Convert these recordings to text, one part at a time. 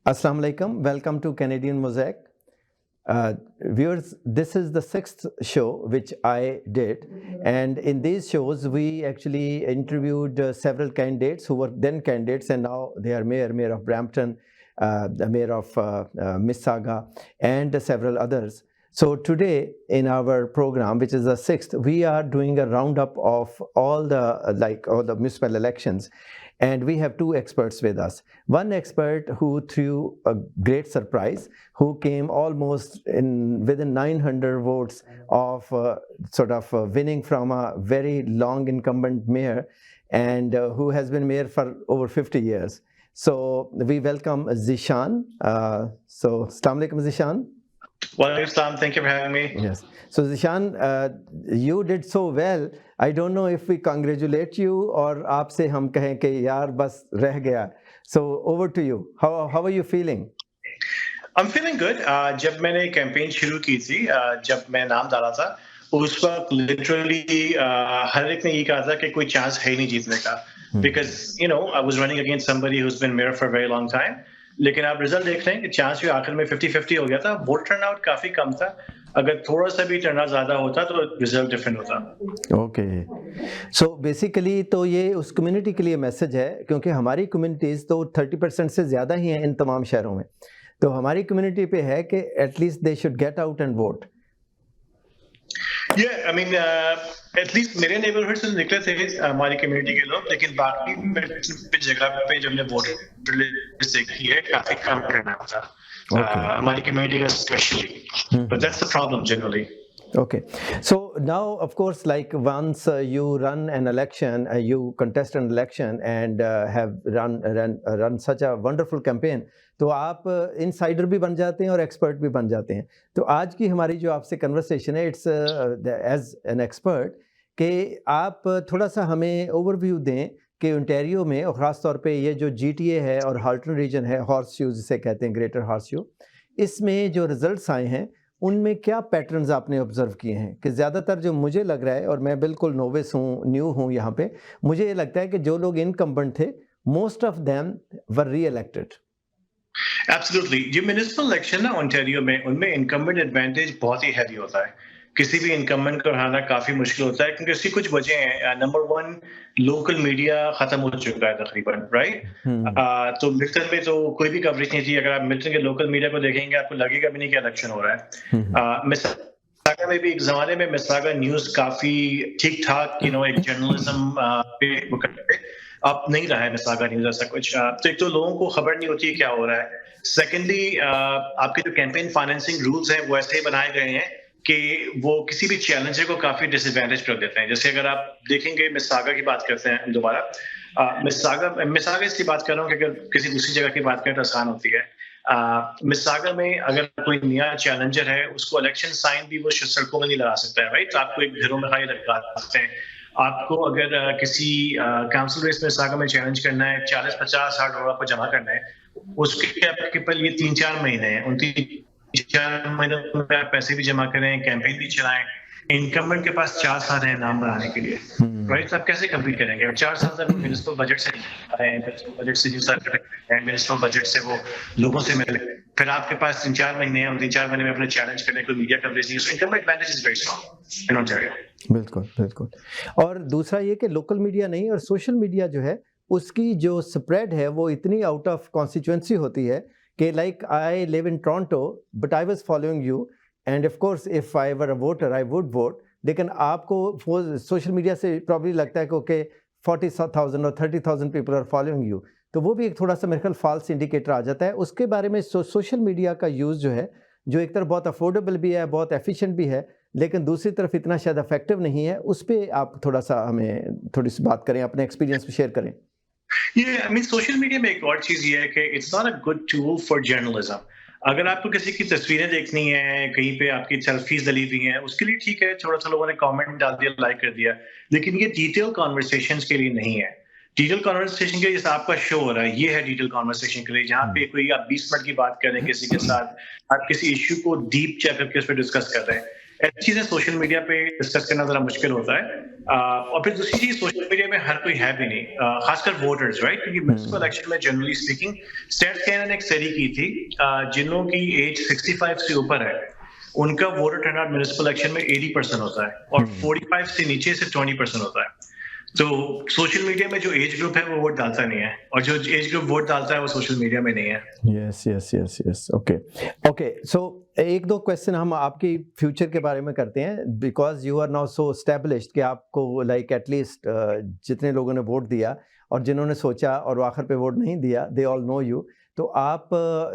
Assalamu alaikum. Welcome to Canadian Mosaic. Viewers, this is the 6th show which I did, and in these shows we actually interviewed several candidates who were then candidates and now they are mayor of Brampton, the mayor of Mississauga, and several others. So today in our program, which is the 6th, we are doing a roundup of all the municipal elections. And we have two experts with us. One expert who threw a great surprise, who came almost within 900 votes of winning from a very long incumbent mayor, and who has been mayor for over 50 years. So we welcome Zeeshan. So, Assalamu alaikum, Zeeshan. Walaikum Assalam, thank you for having me. Yes. So Zeeshan, you did so well. I don't know if we congratulate you or आपसे हम कहें कि यार बस रह गया. So over to you. How are you feeling? I'm feeling good. जब मैंने कैंपेन शुरू की थी, जब मैं नाम डाला था, उस वक्त literally हर एक ने ये कहा था कि कोई चांस है ही नहीं जीतने का. Because I was running against somebody who's been mayor for a very long time. लेकिन आप रिजल्ट देख रहे हैं कि चांस भी आखिर में 50-50 हो गया था. वोट टर्नआउट काफी कम था. अगर थोड़ा सा भी टर्नआउट ज्यादा होता तो रिजल्ट डिफरेंट होता. ओके. सो बेसिकली तो ये उस कम्युनिटी के लिए मैसेज है, क्योंकि हमारी कम्युनिटीज तो 30% से ज्यादा ही हैं इन तमाम शहरों में. तो हमारी कम्युनिटी पे है कि at least they should get out and vote. Yeah, I mean, at least मेरे नेबरहुड से निकले थे हमारी कम्युनिटी के लोग, लेकिन बाकी जगह पे जो हमने वोट देखी है काफी कम करना था. हमारी कम्युनिटी का specially, but that's the problem generally. Okay, so now of course, like once you run an election, you contest an election and have run such a wonderful campaign, तो आप इनसाइडर भी बन जाते हैं और एक्सपर्ट भी बन जाते हैं. तो आज की हमारी जो आपसे कन्वर्सेशन है, इट्स एज एन एक्सपर्ट, कि आप थोड़ा सा हमें ओवरव्यू दें कि ओंटारियो में और ख़ास तौर पे ये जो GTA है और हाल्टन रीजन है, हॉर्स शू जिसे कहते हैं, ग्रेटर हॉर्स शू, इसमें जो रिजल्ट्स आए हैं उनमें क्या पैटर्न्स आपने ऑब्जर्व किए हैं? कि ज़्यादातर जो मुझे लग रहा है, और मैं बिल्कुल नोविस हूँ, न्यू हूँ यहाँ पे, मुझे ये लगता है कि जो लोग इनकम्बेंट थे, मोस्ट ऑफ देम वर री इलेक्टेड. एब्सोल्युटली. ये म्युनिसिपल इलेक्शन ना ओंटारियो में, उनमें इनकम्बेंट एडवांटेज बहुत ही हैवी होता है. किसी भी इनकम्बेंट को हराना काफी मुश्किल होता है, क्योंकि इसकी कुछ वजह हैं. नंबर 1, लोकल मीडिया खत्म हो चुका है तकरीबन, राइट? तो मिल्टन में तो कोई भी कवरेज नहीं थी. अगर आप मिल्टन के लोकल मीडिया को देखेंगे, आपको लगेगा भी नहीं कि इलेक्शन हो रहा है. मिसागा में भी एक जमाने में मिसागा न्यूज काफी ठीक ठाक, एक जर्नलिज्म पे अब नहीं रहा है मिसागा न्यूज ऐसा कुछ. तो एक तो लोगों को खबर नहीं होती है क्या हो रहा है. सेकेंडली, आपके जो कैंपेन फाइनेंसिंग रूल्स हैं वो ऐसे ही बनाए गए हैं कि वो किसी भी चैलेंजर को काफी डिसएडवांटेज कर देते हैं. जैसे अगर आप देखेंगे, मिसागा की बात करते हैं दोबारा, मिसागा इसकी बात कर रहा हूँ कि अगर किसी दूसरी जगह की बात करें तो आसान होती है. मिसागा में अगर कोई नया चैलेंजर है, उसको इलेक्शन साइन भी वो सड़कों में नहीं लगा सकता है, राइट? तो आपको एक घरों में खाली लगा सकते हैं. आपको अगर किसी काउंसिल रेस में मिसागा में चैलेंज करना है, 40-50 $60 को जमा करना है, उसके आपके पास ये 3-4 महीने हैं. उन 3-4 महीनों में आप पैसे भी जमा करें, कैंपेन भी चलाएं. इनकम्बेंट के पास 4 साल है नाम बनाने के लिए, राइट? आप कैसे कम्पीट करेंगे? 4 साल तक म्युनिसिपल बजट से म्युनिसिपल बजट से वो लोगों से मिले, फिर आपके पास 3-4 महीने हैं. उन 3-4 महीने में अपने चैलेंज करने को मीडिया कवरेज नहीं. Incumbent advantage is very strong in Ontario. बिल्कुल. और दूसरा ये कि लोकल मीडिया नहीं और सोशल मीडिया जो है, उसकी जो स्प्रेड है वो इतनी आउट ऑफ कॉन्स्टिट्यूएंसी होती है कि like I live in Toronto but I was following you end of course if I were a voter I would vote. लेकिन आपको सोशल मीडिया से प्रॉब्ली लगता है कि ओके 40,000 और 30,000 पीपल आर फॉलोइंग यू, तो वो भी एक थोड़ा सा मेरे ख्याल फॉल्स इंडिकेटर आ जाता है. उसके बारे में सोशल मीडिया का यूज़ जो है, जो एक तरफ बहुत अफोर्डेबल भी है, बहुत एफिशिएंट भी है, लेकिन दूसरी तरफ इतना शायद इफेक्टिव नहीं है. उस पर आप थोड़ा सा हमें थोड़ी सी बात करें, अपने एक्सपीरियंस भी शेयर करें. I mean, सोशल मीडिया में एक और चीज ये है कि it's not a good tool for journalism. अगर आपको किसी की तस्वीरें देखनी है, कहीं पे आपकी सेल्फीज डली हुई हैं, उसके लिए ठीक है, थोड़ा सा लोगों ने कमेंट डाल दिया, लाइक कर दिया, लेकिन ये डिटेल कॉन्वर्सेशंस के लिए नहीं है. डिटेल कॉन्वर्सेशन के लिए जैसे आपका शो हो रहा है, ये है डिटेल कॉन्वर्सेशन के लिए, जहाँ पे कोई आप 20 मिनट की बात कर रहे हैं किसी के साथ, आप किसी इश्यू को डीप चेक करके उस पर डिस्कस कर रहे हैं. ऐसी चीजें सोशल मीडिया पे डिस्कस करना जरा मुश्किल होता है। और फिर दूसरी चीज, सोशल मीडिया में हर कोई है भी नहीं, खासकर वोटर्स, राइट? क्योंकि म्युनिसिपल इलेक्शन में जनरली स्पीकिंग, स्टेट्स कैनन ने एक स्टडी की थी, जिनों की एज 65 से ऊपर है उनका वोटर टर्नआउट म्युनिसिपल इलेक्शन में 80% होता है, और 45 से नीचे से 20% होता है। तो सोशल मीडिया में जो एज ग्रुप है वो वोट डालता नहीं है, और जो एज ग्रुप वोट डालता है वो सोशल मीडिया में नहीं है। Yes yes yes yes, okay okay. So एक दो क्वेश्चन हम आपकी फ्यूचर के बारे में करते हैं, because you are now so established कि आपको लाइक एटलीस्ट जितने लोगों ने वोट दिया और जिन्होंने सोचा और आखिर पे वोट नहीं दिया, दे ऑल नो यू। तो आप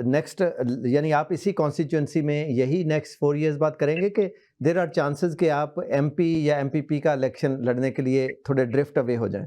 नेक्स्ट यानी आप इसी कॉन्स्टिट्यूंसी में यही नेक्स्ट 4 इयर्स बाद करेंगे कि देयर आर चांसेस कि आप एमपी या एमपीपी का इलेक्शन लड़ने के लिए थोड़े ड्रिफ्ट अवे हो जाएं?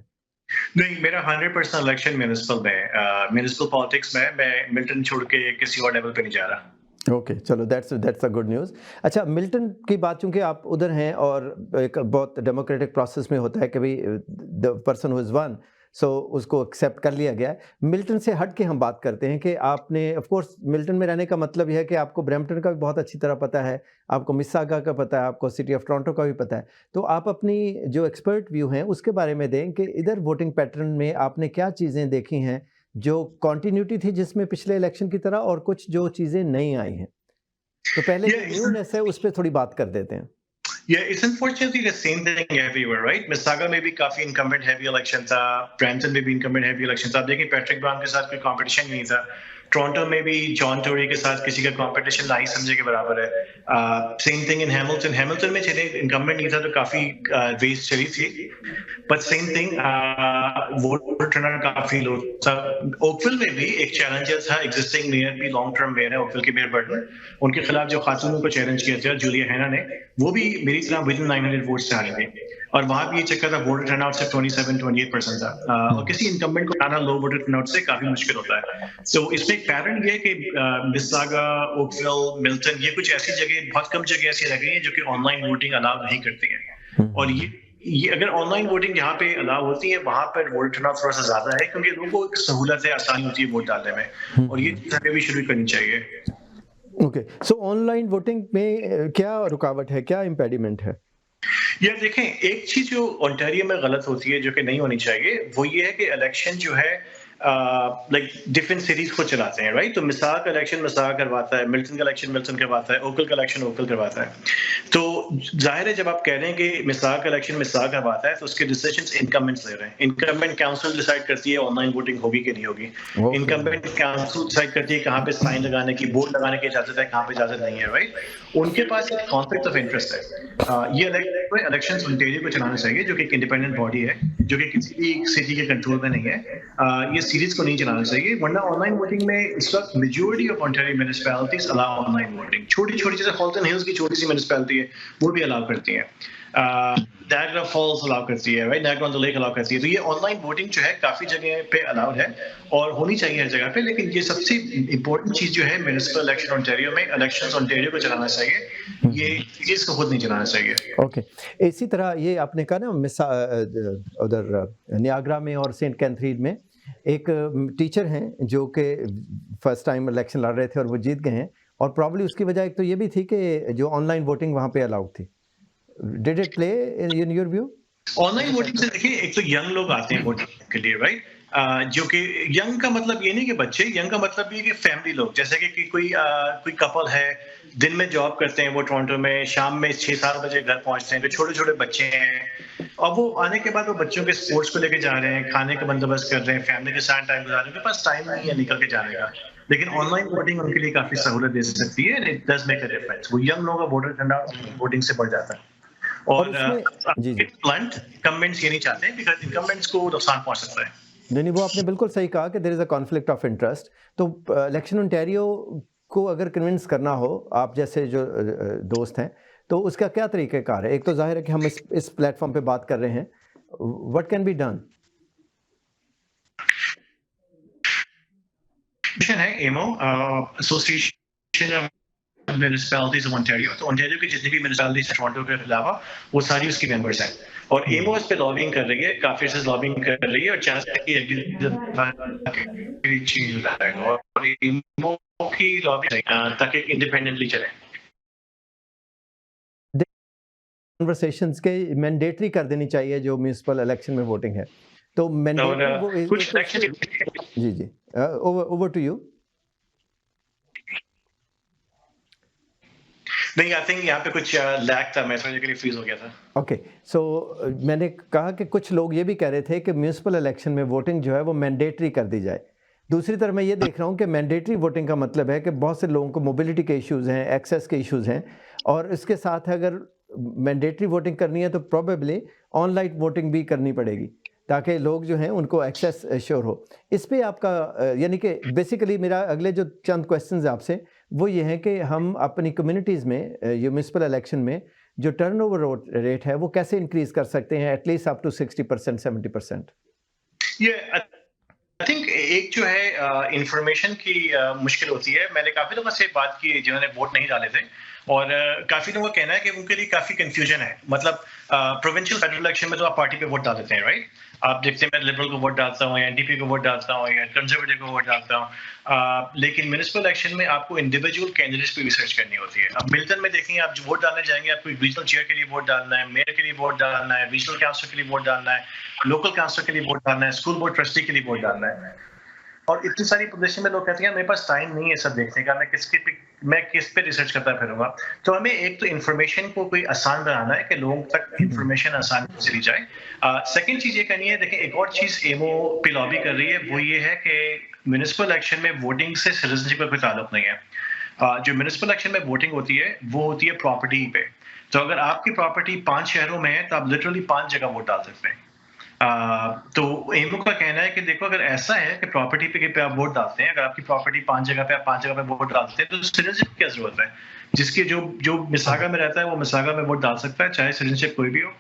नहीं, मेरा 100% इलेक्शन म्युनिसिपल में, म्युनिसिपल पॉलिटिक्स में मैं मिल्टन छोड़ के किसी और लेवल पे नहीं जा रहा। ओके चलो, दैट्स अ गुड न्यूज़। अच्छा, मिल्टन की बात, चूंकि आप उधर हैं और एक बहुत डेमोक्रेटिक प्रोसेस में होता है कि भाई the person who is one, so उसको एक्सेप्ट कर लिया गया है। मिल्टन से हट के हम बात करते हैं कि आपने, ऑफ कोर्स मिल्टन में रहने का मतलब यह है कि आपको ब्रैम्पटन का भी बहुत अच्छी तरह पता है, आपको मिसागा का पता है, आपको सिटी ऑफ टोरंटो का भी पता है। तो आप अपनी जो एक्सपर्ट व्यू हैं उसके बारे में दें कि इधर वोटिंग पैटर्न में आपने क्या चीज़ें देखी हैं जो कॉन्टीन्यूटी थी जिसमें पिछले इलेक्शन की तरह, और कुछ जो चीज़ें नई आई हैं। तो पहले जो न्यूनेस है उस पर थोड़ी बात कर देते हैं। Yeah, it's unfortunately the same thing everywhere, right? Mississauga में भी काफी incumbent heavy election था, Brampton में भी incumbent heavy election था। आप देखिए पैट्रिक ब्राउन के साथ कोई competition नहीं था। टोरंटो में भी जॉन टोरी के साथ किसी का कंपटीशन ना ही समझे के बराबर है। सेम थिंग इन हैमिल्टन में चले इनकम्बेंट नहीं था तो काफी रेस चली थी, but same thing voter turnout काफी लो था। ओकविल में भी एक चैलेंजर था, एग्जिस्टिंग मेयर भी लॉन्ग टर्म मेयर है ओकविल के मेयर बर्टन, उनके खिलाफ जो खातूनों को चैलेंज किया था जूलिया हैना ने, वो भी मेरी तरह विद इन 900 वोट्स से हारी थी, और वहां भी ये चक्कर था वोटर टर्नआउट से 27-28% था। और किसी इनकम्बेंट को लाना लो वोटर टर्नआउट से काफी मुश्किल होता है। तो इसमें एक पैटर्न ये है कि मिसिसागा, ओकविल, मिल्टन, ये कुछ ऐसी जगह, बहुत कम जगह ऐसी रह गई हैं जो कि ऑनलाइन वोटिंग अलाउ नहीं करती है। और ये अगर ऑनलाइन वोटिंग यहाँ पे अलाउ होती है, वहां पर वोटर टर्नआउट थोड़ा सा ज्यादा है, क्योंकि लोगों को एक सहूलत है, आसानी होती है वोट डालने में, और ये हमें भी शुरू करनी चाहिए। ओके, सो ऑनलाइन वोटिंग में क्या रुकावट है, क्या इम्पेडिमेंट है? यार देखें, एक चीज जो ओंटारियो में गलत होती है, जो कि नहीं होनी चाहिए, वो ये है कि इलेक्शन जो है लाइक डिफरेंट सिटीज को चलाते हैं, राइट? तो मिसाग का इलेक्शन मिसाग करवाता है, मिल्टन का इलेक्शन मिल्टन करवाता है, ओकल का इलेक्शन ओकल करवाता है। तो जाहिर है जब आप कह रहे हैं कि मिसाग का इलेक्शन मिसाग करवाता है, तो उसके डिसीजंस इनकम्बेंट्स ले रहे हैं। इनकम्बेंट काउंसिल डिसाइड करती है ऑनलाइन वोटिंग होगी कि नहीं होगी। इनकम्बेंट काउंसिल डिसाइड करती है कहाँ पे साइन लगाने की, बोर्ड लगाने की इजाजत है, कहाँ पे इजाजत नहीं है, राइट? उनके पास एक कॉन्फ्लिक्ट ऑफ इंटरेस्ट है। ये इलेक्शंस ओंटारियो को चलाना चाहिए, जो कि एक इंडिपेंडेंट बॉडी है, जो कि किसी भी सिटी के कंट्रोल में नहीं है। ये सीरीज को नहीं चलाना चाहिए, वरना ऑनलाइन वोटिंग में इस वक्त majority of Ontario municipalities allow online voting. छोटी छोटी जैसे हॉल्टन हिल्स की छोटी सी म्युनिसिपैलिटी है, वो भी अलाउ करती है। नायग्रा फॉल्स अलाउ करती है, right? Niagara on the lake allow करती है। तो ये ऑनलाइन वोटिंग जो है काफी जगह पे अलाउड है और होनी चाहिए हर जगह पे, लेकिन ये सबसे इंपॉर्टेंट चीज जो है म्युनिसिपल इलेक्शन ओंटारियो में, इलेक्शंस ओंटारियो को चलाना चाहिए, ये चीज को खुद नहीं चलाना चाहिए। ओके, इसी तरह ये आपने कहा ना, उधर नियाग्रा में और सेंट कैथरीन में एक टीचर हैं जो कि फर्स्ट टाइम इलेक्शन लड़ रहे थे और वो जीत गए हैं, और प्रॉब्ली उसकी वजह एक तो ये भी थी कि जो ऑनलाइन वोटिंग वहाँ पे अलाउड थी। Did it play in your view? Online voting से देखिए, एक तो यंग लोग आते हैं वोटिंग के लिए, राइट? जो कि यंग का मतलब ये नहीं कि बच्चे, यंग का मतलब ये कि फैमिली लोग, जैसे कि कोई कपल है, दिन में जॉब करते हैं वो टोरंटो में, शाम में 6-7 बजे घर पहुंचते हैं, तो छोटे छोटे बच्चे हैं, और वो आने के बाद वो बच्चों के स्पोर्ट्स को लेके जा रहे हैं, खाने का बंदोबस्त कर रहे हैं, फैमिली के साथ टाइम गुजार रहे हैं, उनके पास टाइम नहीं है निकल के जाने का। लेकिन ऑनलाइन वोटिंग उनके लिए काफी सहूलत दे सकती है, and it does make a difference. वो यंग लोगों का वोटर टर्नआउट वोटिंग से बढ़ जाता है। और ब्लंट कमेंट्स ये नहीं चाहते, बिकॉज़ इनकमेंट्स को नुकसान पहुंच सकता है। नहीं, वो आपने बिल्कुल सही कहा कि there is a conflict of interest. तो इलेक्शन ओंटारियो को अगर कन्विंस करना हो, आप जैसे जो दोस्त हैं, तो उसका क्या तरीक़ाकार है? एक तो जाहिर है कि हम इस प्लेटफॉर्म पे बात कर रहे हैं, व्हाट कैन बी डन? है AMO, association of municipalities of Ontario. तो ओंटारियो की जितनी भी म्युनिसिपैलिटीज टोरंटो के अलावा वो सारी उसकी मेंबर्स हैं, और एमओ इस पे लॉबिंग कर रही है, काफी से लॉबिंग कर रही है, और चांस है कि अगली चीज हो जाएगा, और एमओ की लॉबिंग ताकि इंडिपेंडेंटली चले। कन्वर्सेशंस के मैंडेटरी कर देनी चाहिए जो म्यूनिसिपल इलेक्शन में वोटिंग है, तो मैंडेटरी वो कुछ इलेक्शन जी ओवर टू यू। नहीं, आई थिंक यहाँ पे कुछ लैग था, मैं समझने के लिए फ्रीज हो गया था। ओके, सो मैंने कहा कि कुछ लोग ये भी कह रहे थे कि म्यूनिसिपल इलेक्शन में वोटिंग जो है वो मैंडेटरी कर दी जाए। दूसरी तरफ मैं ये देख रहा हूँ कि मैंडेटरी वोटिंग का मतलब है कि बहुत से लोगों को मोबिलिटी के इश्यूज़ हैं, एक्सेस के इश्यूज़ हैं, और इसके साथ अगर मैंडेटरी वोटिंग करनी है तो प्रोबेबली ऑनलाइन वोटिंग भी करनी पड़ेगी ताकि लोग जो हैं उनको एक्सेस श्योर हो। इस पे आपका यानी कि बेसिकली मेरा अगले जो चंद क्वेश्चंस हैं आपसे वो ये हैं कि हम अपनी कम्युनिटीज़ में ये म्यूनिसिपल इलेक्शन में जो टर्नओवर रेट है वो कैसे इंक्रीज़ कर सकते हैं एटलीस्ट अप टू 60% 70%? ये आई थिंक एक जो है इंफॉर्मेशन की मुश्किल होती है। मैंने काफ़ी लोगों से बात की जिन्होंने वोट नहीं डाले थे, और काफ़ी लोगों का कहना है कि उनके लिए काफ़ी कंफ्यूजन है। मतलब प्रोविंशियल फेडरल इलेक्शन में तो आप पार्टी पे वोट डाल देते हैं, राइट? आप देखते हैं मैं लिबरल को वोट डालता हूँ, या एनडीपी को वोट डालता हूँ, या कंजर्वेटिव को वोट डालता हूँ, लेकिन म्यूनिसिपल इलेक्शन में आपको इंडिविजुअल कैंडिडेट्स पे रिसर्च करनी होती है। अब मिल्टन में देखेंगे, आप जो वोट डालने जाएंगे, आपको रीजनल चेयर के लिए वोट डालना है, मेयर के लिए वोट डालना है, रीजनल काउंसिलर के लिए वोट डालना है, लोकल काउंसिलर के लिए वोट डालना है, स्कूल बोर्ड ट्रस्टी के लिए वोट डालना है। और इतनी सारी पोजीशन में लोग कहते हैं मेरे पास टाइम नहीं है सब देखने का, मैं किस पे रिसर्च करता फिरूंगा। तो हमें एक तो इन्फॉर्मेशन को कोई आसान बनाना है कि लोगों तक इन्फॉर्मेशन आसान चली जाए। सेकंड चीज ये करनी है, देखिए एक और चीज एमओ पे लॉबी कर रही है, वो ये है कि म्युनिसिपल इलेक्शन में वोटिंग से सिटीजनशिप का कोई ताल्लुक नहीं है। जो म्युनिसिपल इलेक्शन में वोटिंग होती है वो होती है प्रॉपर्टी पे। तो अगर आपकी प्रॉपर्टी 5 शहरों में है तो आप लिटरली 5 जगह वोट डाल सकते हैं। तो एमओ का कहना है कि देखो, अगर ऐसा है कि प्रॉपर्टी पे आप वोट डालते हैं, अगर आपकी प्रॉपर्टी 5 जगह पे, आप 5 जगह पे वोट डालते हैं, तो सिटीजनशिप की क्या जरूरत है? जिसके जो मिसागा में रहता है वो मिसागा में वोट डाल सकता है, चाहे सिटीजनशिप कोई भी हो।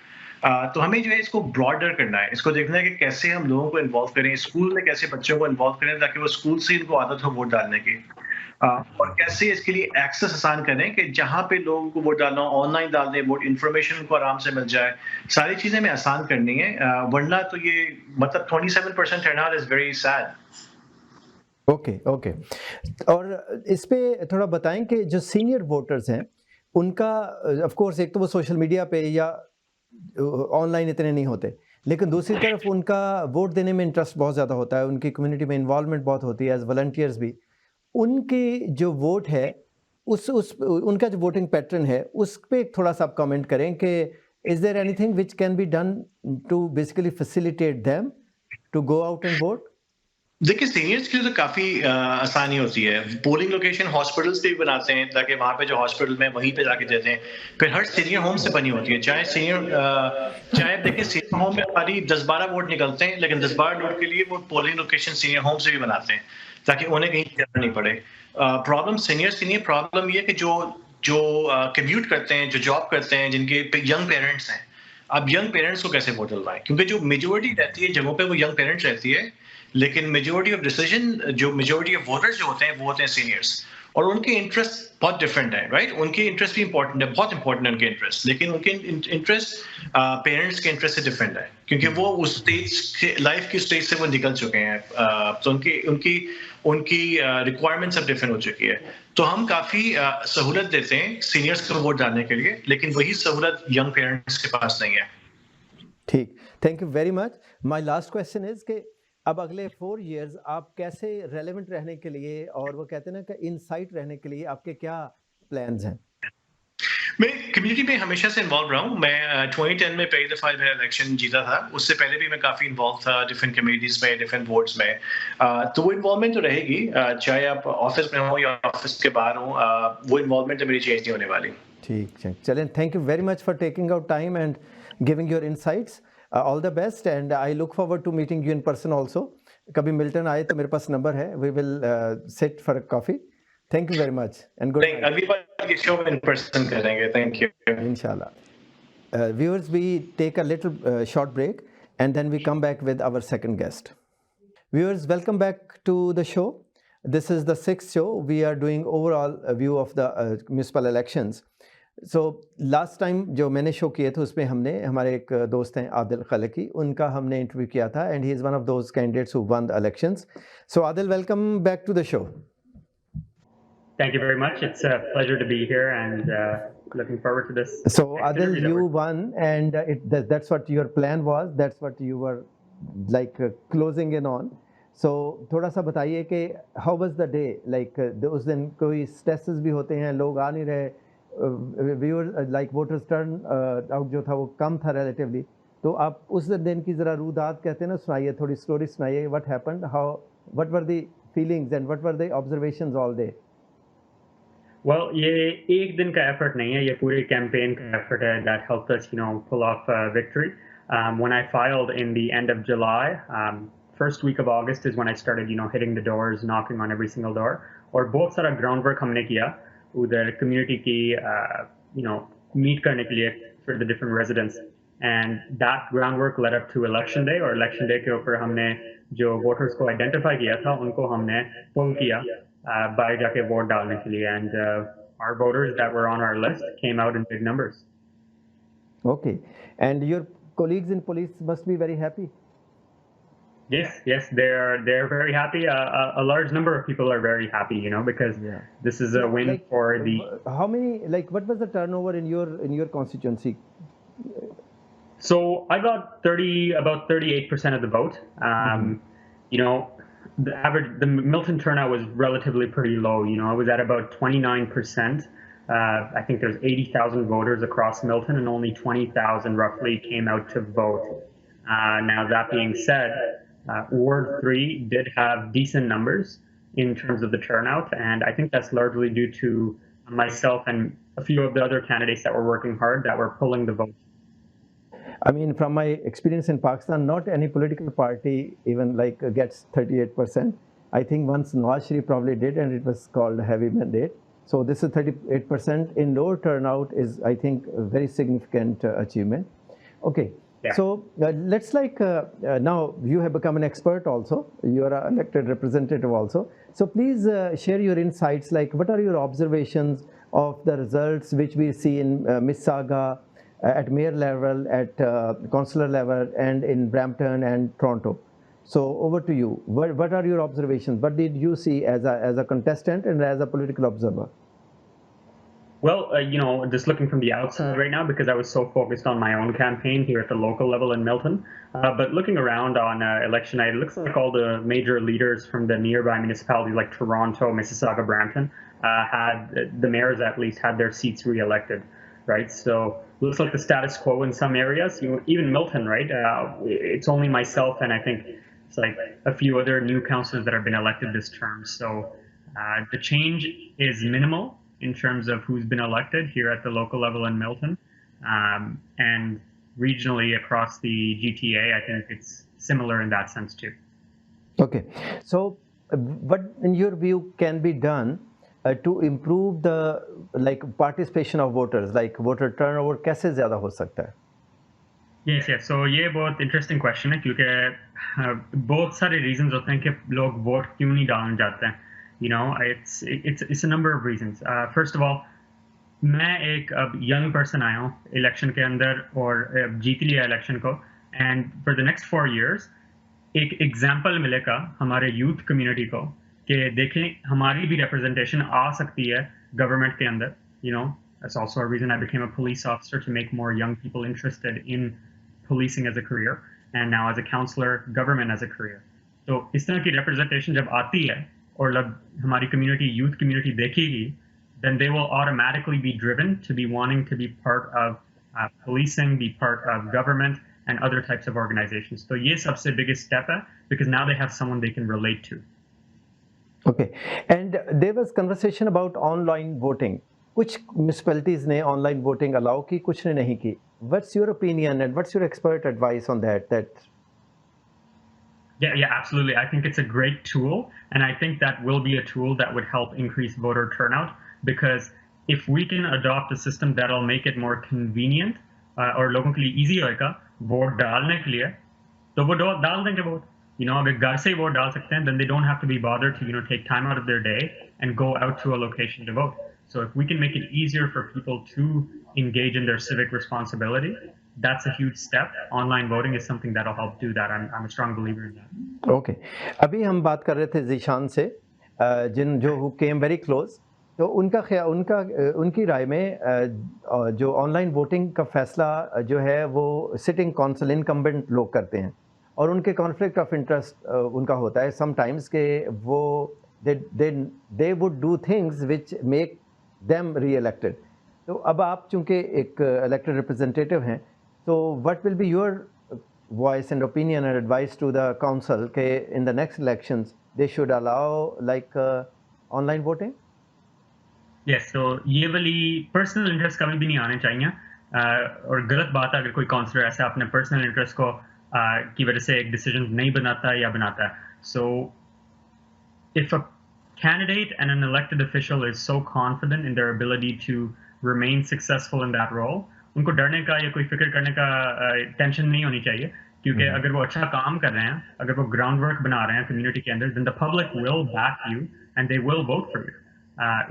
तो हमें जो है इसको ब्रॉडर करना है, इसको देखना है कि कैसे हम लोगों को इन्वॉल्व करें, स्कूल में कैसे बच्चों को इन्वॉल्व करें ताकि वो स्कूल से इनको आदत हो वोट डालने की, और कैसे इसके लिए एक्सेस आसान करें कि जहां पे लोगों को वोट डालना हो ऑनलाइन डाल दें वोट, इन्फॉर्मेशन उनको आराम से मिल जाए। सारी चीजें हमें आसान करनी है, वरना तो ये मतलब 27% turnout is very sad. Okay और इस पे थोड़ा बताएं कि जो सीनियर वोटर्स हैं उनका ऑफ कोर्स एक तो वो सोशल मीडिया पे या ऑनलाइन इतने नहीं होते, लेकिन दूसरी तरफ उनका वोट देने में इंटरेस्ट बहुत ज़्यादा होता है, उनकी कम्युनिटी में इन्वॉल्वमेंट बहुत होती है एज वॉलंटियर्स भी। उनकी जो वोट है उनका जो वोटिंग पैटर्न है उस पे थोड़ा सा आप कमेंट करें कि is there anything which can be done to basically facilitate them to go out and vote? देखिए, सीनियर्स के लिए तो काफी आसानी होती है। पोलिंग लोकेशन हॉस्पिटल्स पे भी बनाते हैं ताकि वहां पे जो हॉस्पिटल में वहीं पे जाके देते हैं। फिर हर सीनियर होम से बनी होती है, चाहे देखिए सीनियर होम में हमारी 10-12 वोट निकलते हैं, लेकिन 10-12 वोट के लिए वो पोलिंग लोकेशन सीनियर होम से भी बनाते हैं ताकि उन्हें कहीं जाना नहीं पड़े। प्रॉब्लम सीनियर्स की नहीं, प्रॉब्लम ये कि जो कम्यूट करते हैं, जो जॉब करते हैं, जिनके यंग पेरेंट्स हैं, अब यंग पेरेंट्स को कैसे वोट डलवाएं? क्योंकि जो मेजोरिटी रहती है जगहों पे वो यंग पेरेंट्स रहती है, लेकिन मेजोरिटी ऑफ डिसीजन, जो मेजोरिटी ऑफ वोटर्स जो होते हैं वो होते हैं सीनियर्स, और उनके इंटरेस्ट बहुत डिफरेंट है, राइट? उनके इंटरेस्ट भी इंपॉर्टेंट है, बहुत इंपॉर्टेंट है उनके इंटरेस्ट, लेकिन उनके इंटरेस्ट पेरेंट्स के इंटरेस्ट से डिफरेंट है, क्योंकि वो उस स्टेज लाइफ की स्टेज से वो निकल चुके हैं। तो उनकी रिक्वायरमेंट्स अब डिफरेंट हो चुकी है। तो हम काफी सहूलत देते हैं सीनियर्स को वोट डालने के लिए, लेकिन वही सहूलत यंग पेरेंट्स के पास नहीं है। ठीक, thank you very much. My last question is कि अब अगले 4 इयर्स आप कैसे रेलेवेंट रहने के लिए, और वो कहते हैं ना कि इनसाइट रहने के लिए आपके क्या प्लान्स हैं? मैं कम्युनिटी में हमेशा से इन्वॉल्व रहा हूँ। मैं 2010 में पहली दफ़ा इलेक्शन जीता था, उससे पहले भी मैं काफ़ी इन्वॉल्व था डिफरेंट कम्युनिटीज़ में, डिफरेंट बोर्ड्स में। तो वो इन्वॉल्वमेंट तो रहेगी, चाहे आप ऑफिस में हो या ऑफिस के बाहर हो, वो इन्वॉल्वमेंट तो मेरी चेंज नहीं होने वाली। ठीक, चलें, thank you very much for taking out time and giving your insights. All the best and I look forward to meeting you in person also. कभी मिल्टन आए तो मेरे पास नंबर है, we will sit for coffee. Thank you very much and good night. अगली बार ये show in person करेंगे। Thank you. Inshallah. Viewers, we take a little short break and then we come back with our second guest. Viewers, welcome back to the show. This is the 6th show. We are doing overall view of the municipal elections. So last time जो मैंने show किए थे उसमें हमने हमारे एक दोस्त हैं आदिल खलकी, उनका हमने इंटरव्यू किया था and he is one of those candidates who won the elections. So Adil, welcome back to the show. Thank you very much. It's a pleasure to be here, and looking forward to this. So next Adil, interview that you we're- won, and that's what your plan was. That's what you were like closing in on. So थोड़ा सा बताइए कि how was the day? Like उस दिन कोई stresses भी होते हैं, लोग आ नहीं रहे, viewers like voters turn out जो था वो कम था relatively. तो आप उस दिन की जरा रूदात कहते हैं ना, सुनाइए, थोड़ी स्टोरी सुनाइए. What happened? What were the feelings and what were the observations all day? Well, ये एक दिन का effort नहीं है, ये पूरे campaign का effort है that helped us, pull off victory. When I filed in the end of July, first week of August is when I started, hitting the doors, knocking on every single door. और बहुत सारा groundwork हमने किया उधर community की, meet करने के लिए for the different residents. And that groundwork led up to election day, और election day के ऊपर हमने जो voters को identify किया था, उनको हमने pull किया बाहर जाके वोट डालने के लिए, and our voters that were on our list came out in big numbers. Okay, and your colleagues in police must be very happy. Yes, they're very happy. A large number of people are very happy, because this is a win for the. How many? Like, what was the turnover in your constituency? So I got about 38% of the vote. The Milton turnout was relatively pretty low. It was at about 29%. I think there's 80,000 voters across Milton, and only 20,000 roughly came out to vote. Now that being said, Ward 3 did have decent numbers in terms of the turnout, and I think that's largely due to myself and a few of the other candidates that were working hard that were pulling the vote. I mean, from my experience in Pakistan, not any political party even gets 38%. I think once Nawaz Sharif probably did, and it was called a heavy mandate. So this is 38% in lower turnout is, I think, a very significant achievement. Okay. Yeah. So let's now you have become an expert also. You are an elected representative also. So please share your insights. Like, what are your observations of the results which we see in Mississauga, at mayor level, at councillor level, and in Brampton and Toronto? So over to you. What are your observations? What did you see as a contestant and as a political observer? Well, just looking from the outside right now, because I was so focused on my own campaign here at the local level in Milton. But looking around on election night, it looks like all the major leaders from the nearby municipalities like Toronto, Mississauga, Brampton, the mayors at least had their seats re-elected, right? So it looks like the status quo in some areas, even Milton, right? It's only myself and I think it's like a few other new councillors that have been elected this term. So the change is minimal in terms of who's been elected here at the local level in Milton, and regionally across the GTA, I think it's similar in that sense too. Okay, so what in your view can be done to improve the participation of voters, like voter turnover कैसे ज़्यादा हो सकता है? Yes. So ये बहुत interesting question है, क्योंकि बहुत सारे reasons होते हैं कि लोग वोट क्यों नहीं डालने जाते हैं. It's a number of reasons. First of all, मैं एक young person आया हूँ election के अंदर और जीत लिया election को, and for the next 4 years एक example मिलेगा हमारे youth community को कि देखें हमारी भी representation आ सकती है government के अंदर. That's also a reason I became a police officer, to make more young people interested in policing as a career, and now as a councillor, government as a career. So इस तरह की representation जब आती है और हमारी community, youth community देखेगी, then they will automatically be driven to be wanting to be part of policing, be part of government and other types of organizations. So ये सबसे biggest step है, because now they have someone they can relate to. Okay, and there was conversation about online voting. कुछ municipalities ने online voting allow की, कुछ ने नहीं की. What's your opinion and what's your expert advice on that? Yeah, absolutely. I think it's a great tool, and I think that will be a tool that would help increase voter turnout, because if we can adopt a system that'll make it more convenient और लोगों के लिए easy होएगा vote डालने के लिए, तो वो डाल देंगे वोट. अगर घर से ही वोट डाल सकते हैं, then they don't have to be bothered to take time out of their day and go out to a location to vote. So if we can make it easier for people to engage in their civic responsibility, that's a huge step. Online voting is something that'll help do that. I'm a strong believer in that. Okay. अभी हम बात कर रहे थे Zeeshan से, who came very close. तो उनकी राय में जो ऑनलाइन वोटिंग का फैसला जो है वो सिटिंग काउंसिल इनकम्बेंट लोग करते हैं और उनके कॉन्फ्लिक्ट ऑफ इंटरेस्ट उनका होता है समटाइम्स के वो they would do things which make them री इलेक्टेड। तो अब आप चूँकि एक इलेक्टेड रिप्रेजेंटेटिव हैं, तो what will be your voice and opinion and advice to the council ke in the next elections they should allow like online voting? Yes, so ये वाली पर्सनल इंटरेस्ट कभी भी नहीं आने चाहिए और गलत बात है अगर कोई काउंसलर ऐसा अपने पर्सनल इंटरेस्ट को की वजह से एक डिसीजन नहीं बनाता या बनाता है. So if a candidate and an elected official is so confident in their ability to remain successful in that role, उनको डरने का या कोई फिक्र करने का टेंशन नहीं होनी चाहिए क्योंकि अगर वो अच्छा काम कर रहे हैं, अगर वो ग्राउंड वर्क बना रहे हैं कम्युनिटी के अंदर, then the public will back you and they will vote for you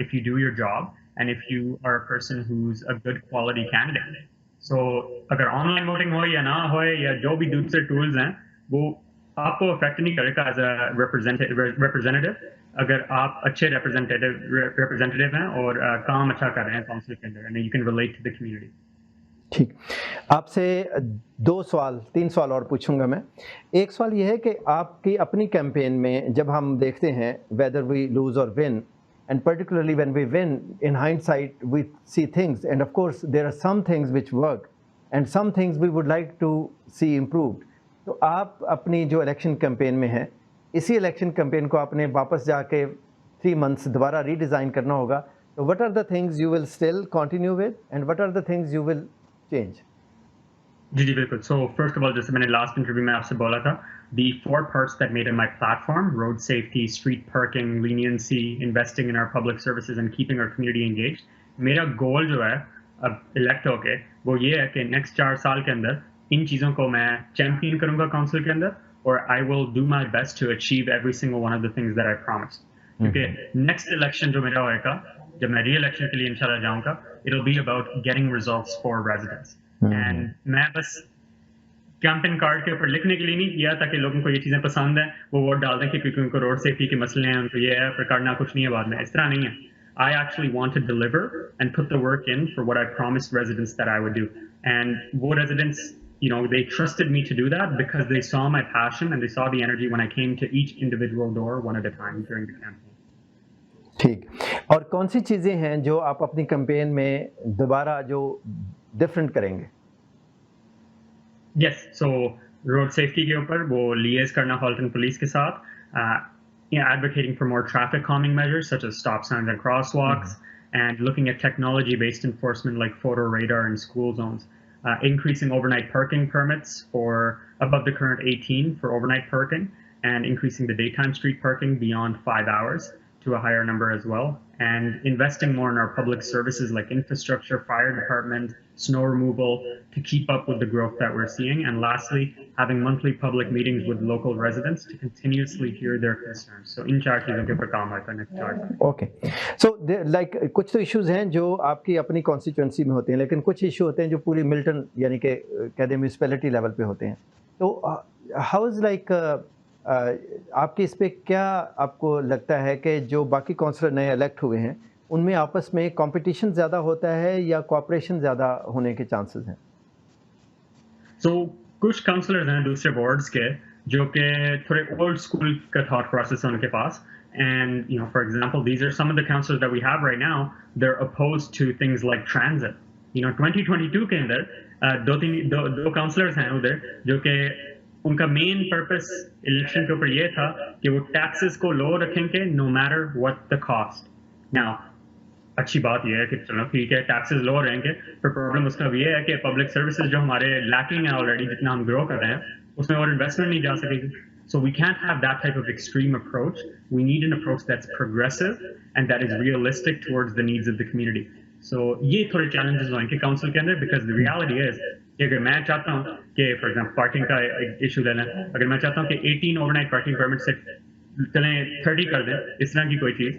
if you do your job and if you are a person who's a good quality candidate. So अगर online voting हो या ना हो या जो भी दूसरे tools हैं वो आपको अफेक्ट नहीं करेगा एज अ रिप्रेजेंटेटिव अगर आप अच्छे रिप्रेजेंटेटिव हैं और काम अच्छा कर रहे हैं काउंसिल के अंदर and you can relate to the community. ठीक, आपसे 3 सवाल और पूछूंगा मैं. एक सवाल ये है कि आपकी अपनी कैंपेन में जब हम देखते हैं वेदर वी लूज और win and particularly when we win, in hindsight we see things and of course there are some things which work and some things we would like to see improved. तो आप अपनी जो election campaign में है, इसी election campaign को आपने वापस जाके 3 months दोबारा रीडिज़ाइन करना होगा. तो what are the things you will still continue with and what are the things you will change? जी बिल्कुल. So first of all, जैसे मैंने लास्ट इंटरव्यू में आपसे बोला था, the 4 parts that made in my platform, road safety, street parking, leniency, investing in our public services and keeping our community engaged, मेरा गोल जो है अब इलेक्ट होके वो ये है कि नेक्स्ट 4 साल के अंदर इन चीज़ों को मैं चैम्पियन करूँगा काउंसिल के अंदर और I will do my best to achieve every single one of the things that I promised. क्योंकि नेक्स्ट इलेक्शन जो मेरा होएगा जब मैं री इलेक्शन के लिए इंशाल्लाह जाऊँगा, it'll be about getting results for residents. And मैं बस कैंपेन कार्ड के ऊपर लिखने के लिए नहीं किया ताकि लोगों को ये चीज़ें पसंद हैं वो वोट डाल दें क्योंकि उनको रोड सेफ्टी के मसले हैं, उनको ये है, फिर करना कुछ नहीं है बाद में. इस तरह नहीं है. I actually want to deliver and put the work in for what I promised residents that I would do. And वो residents, you know, they trusted me to do that because they saw my passion and they saw the energy when I came to each individual door one at a time during the campaign. ठीक, और कौन सी चीज़ें हैं जो आप अपनी campaign में दोबारा जो डिफरेंट करेंगे? Yes, so road safety के ऊपर वो liaise करना Halton police के साथ, advocating for more traffic calming measures such as stop signs and crosswalks, and looking at technology-based enforcement like photo radar in school zones, increasing overnight parking permits for above the current 18 for overnight parking, and increasing the daytime street parking beyond 5 hours to a higher number as well, and investing more in our public services like infrastructure, fire department, snow removal to keep up with the growth that we're seeing, and lastly, having monthly public meetings with local residents to continuously hear their concerns. So in charge चीज़ों के ऊपर काम आता है next charge. Okay, so like कुछ तो issues हैं जो आपकी अपनी constituency में होते हैं, लेकिन कुछ issue होते हैं जो पूरी मिल्टन यानी कि कह दें म्यूनसिपैलिटी लेवल पे होते हैं. तो how is like आपकी इस पे क्या आपको लगता है कि जो बाकी काउंसलर नए इलेक्ट हुए हैं उनमें आपस में कंपटीशन ज़्यादा होता है या कोऑपरेशन ज़्यादा होने के चांसेस हैं? So कुछ काउंसलर्स हैं दूसरे बोर्ड्स के जो कि थोड़े ओल्ड स्कूल का थॉट प्रोसेस है उनके पास, and you know, for example, these are some of the councillors that we have right now. They're opposed to things like transit. You know, 2022 के अंदर दो काउंसलर्स हैं उधर जो कि उनका मेन पर्पस इलेक्शन के ऊपर ये था कि वो टैक्सेस को लो रखेंगे no matter what the cost. Now अच्छी बात ये है कि चलो ठीक है टैक्सेस लो रहेंगे, पर प्रॉब्लम उसका भी ये है कि पब्लिक सर्विसेज जो हमारे लैकिंग है ऑलरेडी जितना हम ग्रो कर रहे हैं उसमें और इन्वेस्टमेंट नहीं जा सकेगी. So we can't have that type of extreme approach. We need an approach that's progressive and that is realistic towards the needs of the community. So ये थोड़े challenges होंगे काउंसिल के अंदर because the reality is कि अगर मैं चाहता हूँ कि फॉर एग्जाम्पल पार्किंग का इशू लेना, अगर मैं चाहता हूँ कि 18 ओवरनाइट पार्किंग परमिट से चलें 30 कर दें, इस तरह की कोई चीज़,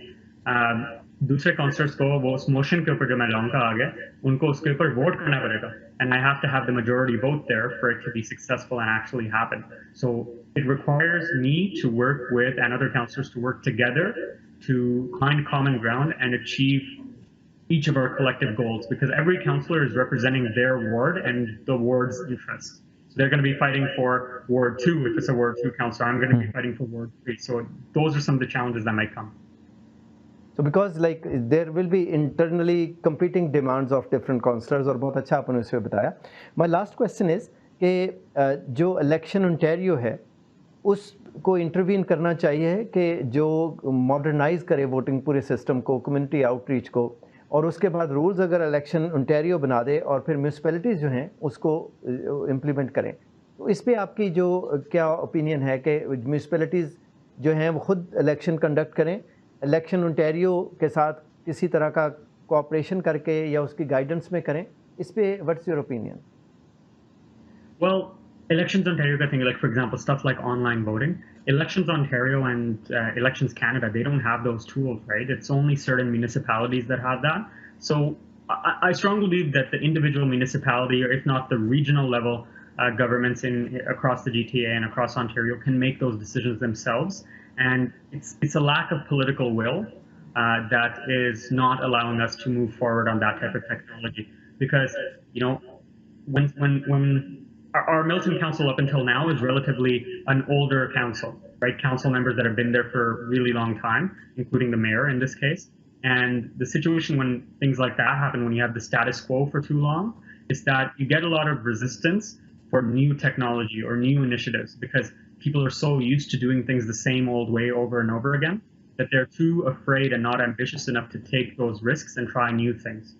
दूसरे काउंसलर्स को वो उस मोशन के ऊपर जो मैं लाऊंगा आगे उनको उसके ऊपर वोट करना पड़ेगा, and I have to have the majority vote there for it to be successful and actually happen. So it requires me to work with and other councillors to work together to find common ground and achieve each of our collective goals, because every councillor is representing their ward and the ward's interests. So they're going to be fighting for Ward 2 if it's a Ward 2 councillor. I'm going to be fighting for Ward 3. So those are some of the challenges that might come. So because like there will be internally competing demands of different councillors, और बहुत अच्छा आपने उसमें बताया. My last question is कि जो election Ontario है उसको इंटरवीन करना चाहिए कि जो मॉडर्नाइज करे वोटिंग पूरे सिस्टम को, कम्युनिटी आउटरीच को, और उसके बाद रूल्स अगर इलेक्शन ओंटारियो बना दे और फिर म्यूनसिपैलिटीज़ जो हैं उसको इम्प्लीमेंट करें. तो इस पे आपकी जो क्या ओपिनियन है कि म्यूनसिपैलिटीज़ जो हैं वो खुद इलेक्शन कंडक्ट करें, इलेक्शन ओंटारियो के साथ किसी तरह का कोऑपरेशन करके या उसकी गाइडेंस में करें? इस पे what's your opinion? Well, Elections Ontario, I think, like for example, stuff like online voting. Elections Ontario and Elections Canada, they don't have those tools, right? It's only certain municipalities that have that. So I strongly believe that the individual municipality, or if not the regional level governments across the GTA and across Ontario, can make those decisions themselves. And it's a lack of political will that is not allowing us to move forward on that type of technology. Because, you know, when our Milton Council up until now is relatively an older council, right? Council members that have been there for a really long time, including the mayor in this case. And the situation when things like that happen, when you have the status quo for too long, is that you get a lot of resistance for new technology or new initiatives, because people are so used to doing things the same old way over and over again that they're too afraid and not ambitious enough to take those risks and try new things.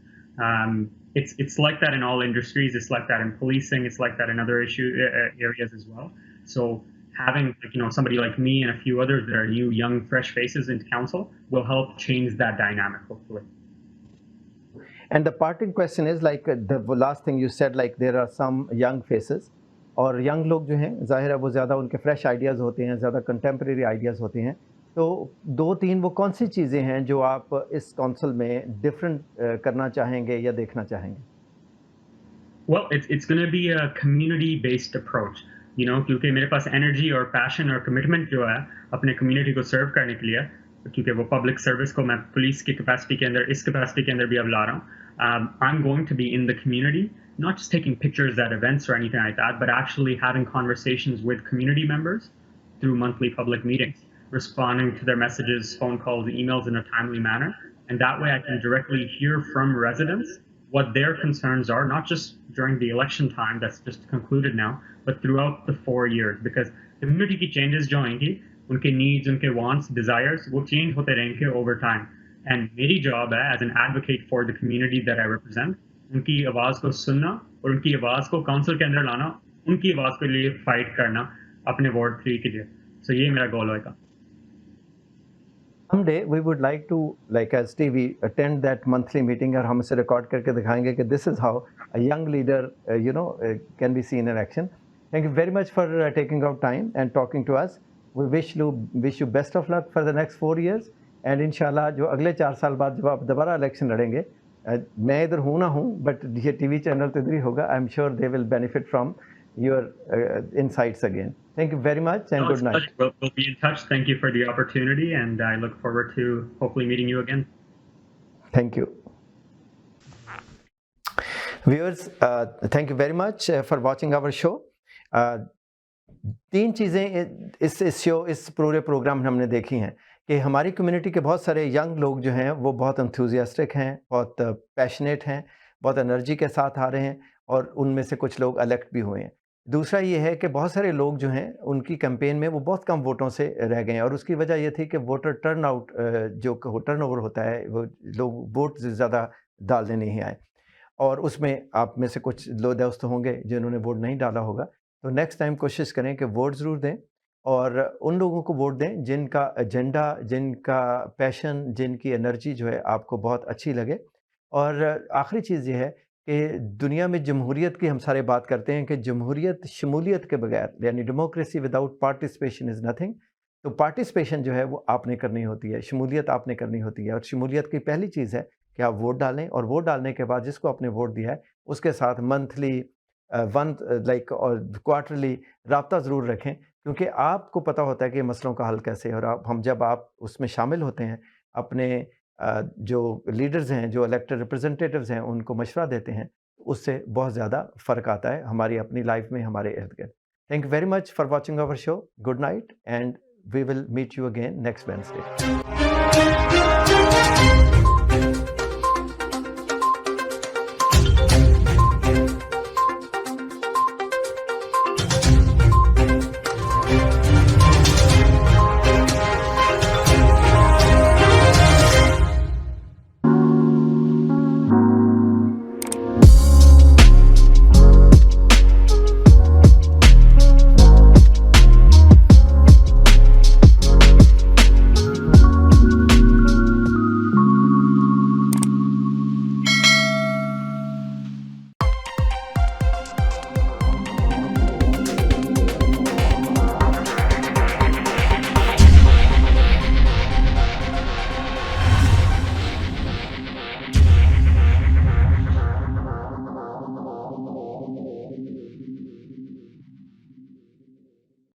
It's like that in all industries. It's like that in policing. It's like that in other areas as well. So having, like, you know, somebody like me and a few others that are new, young, fresh faces into council will help change that dynamic, hopefully. And the parting question is like the last thing you said, like there are some young faces, और young लोग जो हैं जाहिर है वो ज़्यादा उनके fresh ideas होते हैं, ज़्यादा contemporary ideas होते हैं. तो 2-3 वो कौन सी चीज़ें हैं जो आप इस काउंसिल में डिफरेंट करना चाहेंगे या देखना चाहेंगे? Well, it's going to be a community-based approach, you know, क्योंकि मेरे पास energy और passion और commitment जो है अपने community को serve करने के लिए, क्योंकि वो public service को मैं police की capacity के अंदर, इस capacity के अंदर भी अब ला रहा हूँ. I'm going to be in the community, not just taking pictures at events or anything like that, but actually having conversations with community members through monthly public meetings, responding to their messages, phone calls, emails in a timely manner. And that way I can directly hear from residents what their concerns are, not just during the election time that's just concluded now, but throughout the 4 years. Because community की changes जो आएंगी, उनके needs, उनके wants, desires, वो change होते रहेंगे over time. And मेरी job है as an advocate for the community that I represent, उनकी आवाज़ को सुनना और उनकी आवाज़ को council के अंदर लाना, उनकी आवाज़ के लिए fight करना अपने Ward 3 के लिए. So ये मेरा goal होगा. Someday we would like to, like as TV, attend that monthly meeting और हम इसे record करके दिखाएंगे कि this is how a young leader, can be seen in action. Thank you very much for taking out time and talking to us. We wish you best of luck for the next 4 years. And inshallah जो अगले 4 साल बाद जब आप दोबारा election लड़ेंगे, मैं इधर हूँ ना हूँ, but ये TV चैनल तो इधर ही होगा. I'm sure they will benefit from your insights again. Thank you very much and good night. We'll be in touch. Thank you for the opportunity, and I look forward to hopefully meeting you again. Thank you. Viewers, thank you very much for watching our show. 3 चीज़ें इस पूरे programme में हमने देखी हैं कि हमारी community के बहुत सारे यंग लोग जो हैं वो बहुत enthusiastic हैं, बहुत पैशनेट हैं, बहुत एनर्जी के साथ आ रहे हैं और उनमें से कुछ लोग इलेक्ट भी हुए हैं. दूसरा ये है कि बहुत सारे लोग जो हैं उनकी कैंपेन में वो बहुत कम वोटों से रह गए हैं और उसकी वजह ये थी कि वोटर टर्नआउट जो टर्नओवर होता है वो लोग वोट ज़्यादा डालने नहीं आए और उसमें आप में से कुछ लोग दोस्त होंगे जिन्होंने वोट नहीं डाला होगा. तो नेक्स्ट टाइम कोशिश करें कि वोट ज़रूर दें और उन लोगों को वोट दें जिनका एजेंडा, जिनका पैशन, जिनकी एनर्जी जो है आपको बहुत अच्छी लगे. और आखिरी चीज़ ये है कि दुनिया में जमहूरियत की हम सारे बात करते हैं कि जमहूरियत शमूलियत के बगैर, यानी democracy without participation is nothing. तो पार्टिसिपेशन जो है वो आपने करनी होती है, शमूलियत आपने करनी होती है और शमूलियत की पहली चीज़ है कि आप वोट डालें और वोट डालने के बाद जिसको आपने वोट दिया है उसके साथ मंथली और क्वार्टरली रब्ता ज़रूर रखें क्योंकि आपको पता होता है कि मसलों का हल कैसे है, और जब आप उसमें शामिल होते हैं, अपने जो लीडर्स हैं, जो इलेक्टेड रिप्रेजेंटेटिव्स हैं, उनको मशवरा देते हैं, उससे बहुत ज़्यादा फ़र्क आता है हमारी अपनी लाइफ में, हमारे इर्द-गिर्द। Thank you very much for watching our show. Good night, and we will meet you again next Wednesday.